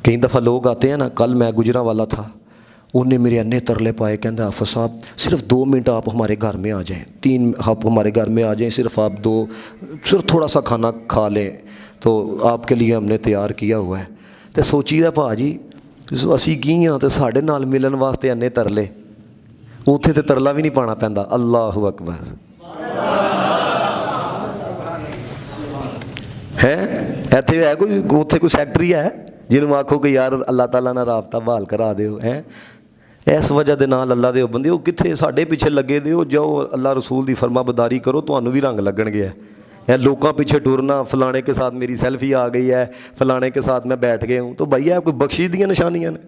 کئی دفعہ لوگ آتے ہیں نا، کل میں گجرا والا تھا، انہیں میرے انے ترلے پائے، کہندہ حافظ صاحب صرف 2 منٹ آپ ہمارے گھر میں آ جائیں، 3 آپ ہمارے گھر میں آ جائیں، صرف آپ صرف تھوڑا سا کھانا کھا لیں تو آپ کے لیے ہم نے تیار کیا ہوا ہے۔ تو سوچی دا پا جی اسی کی ہاں تو ساڈے نال ملن واسطے انے ترلے، اتنے تو ترلا بھی نہیں پانا پہنتا۔ اللہ اکبر ہے ایتھے ہے کوئی اتنے کوئی سیکٹری ہے جنہوں آکھو کہ یار اللہ تعالیٰ نہ رابطہ بحال کرا دیو ہے؟ اس وجہ دے نال اللہ دے بندے ہو کتنے ساڈے پیچھے لگے دے ہو، جاؤ اللہ رسول دی فرما بداری کرو، تمہوں بھی رنگ لگن گیا ہے۔ لوکاں پیچھے ٹورنا، فلانے کے ساتھ میری سیلفی آ گئی ہے، فلانے کے ساتھ میں بیٹھ گیا ہوں، تو بھائی یہ کوئی بخشش دیا نشانیاں نے؟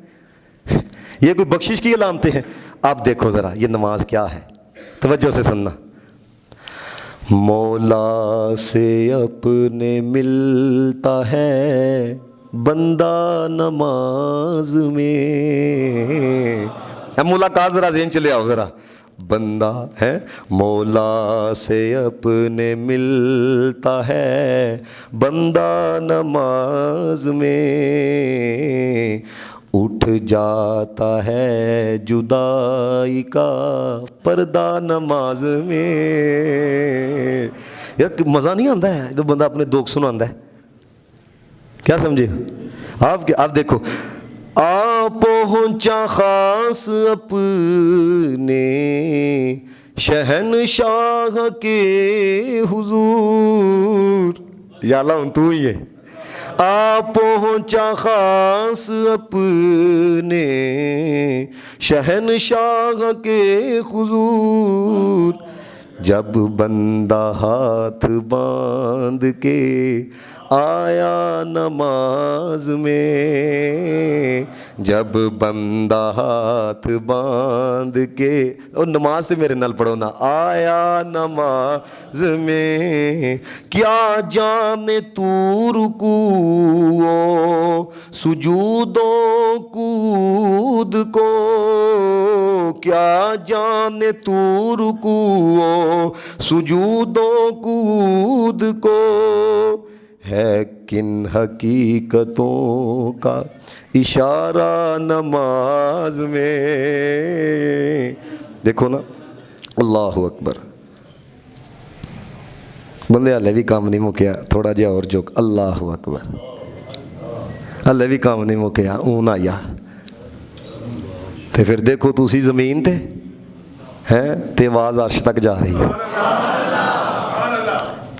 یہ کوئی بخشش کی علامتیں ہیں؟ آپ دیکھو ذرا یہ نماز کیا ہے، توجہ سے سننا۔ مولا سے اپنے ملتا ہے بندہ نماز میں، ملاقات ذرا ذہن چلے آؤ ذرا، بندہ ہے مولا سے اپنے ملتا ہے بندہ نماز میں، اٹھ جاتا ہے جدائی کا پردہ نماز میں۔ یار مزہ نہیں آتا ہے جو بندہ اپنے دکھ سناتا ہے؟ کیا سمجھے آپ دیکھو، آ پہنچا خاص اپنے شہنشاہ کے حضور، یا اللہ تو ہی ہے، آ پہنچا خاص اپنے شہنشاہ کے حضور، جب بندہ ہاتھ باندھ کے آیا نماز میں، جب بندہ ہاتھ باندھ کے، اور نماز سے میرے نال پڑھو نا، آیا نماز میں، کیا جانے تو رکوع سجود و کود کو، کیا جانے تو رکوع سجود و کود کو، ہے کن حقیقتوں کا اشارہ نماز میں۔ دیکھو نا، اللہ اکبر، بندے ہلے بھی کام نہیں مکیا، تھوڑا جہا اور جھک، اللہ اکبر، ہلے بھی کام نہیں مکیا، اون آیا تے پھر دیکھو تسی زمین تے ہیں تے آواز عرش تک جا رہی ہے۔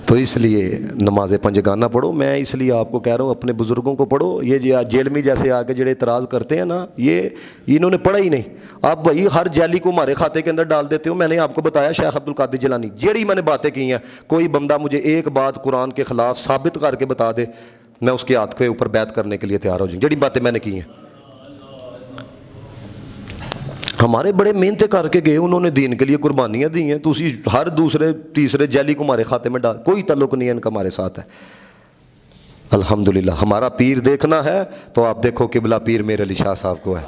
تو اس لیے نماز پنجگانہ پڑھو۔ میں اس لیے آپ کو کہہ رہا ہوں اپنے بزرگوں کو پڑھو۔ یہ جیلمی جیسے آگے جڑے اعتراض کرتے ہیں نا، یہ انہوں نے پڑھا ہی نہیں۔ آپ بھائی ہر جیلی کو ہمارے کھاتے کے اندر ڈال دیتے ہو۔ میں نے آپ کو بتایا شیخ عبد القادر جیلانی جیڑی میں نے باتیں کی ہیں، کوئی بندہ مجھے ایک بات قرآن کے خلاف ثابت کر کے بتا دے، میں اس کے ہاتھ کے اوپر بیعت کرنے کے لیے تیار ہو جاؤں، جڑی باتیں میں نے کی ہیں۔ ہمارے بڑے محنتیں کر کے گئے، انہوں نے دین کے لیے قربانیاں دی ہیں، تو اسی ہر دوسرے تیسرے جیلی کو ہمارے کھاتے میں ڈال، کوئی تعلق نہیں ہے ان کا ہمارے ساتھ ہے۔ الحمدللہ ہمارا پیر دیکھنا ہے تو آپ دیکھو قبلہ پیر میرے علی شاہ صاحب کو ہے۔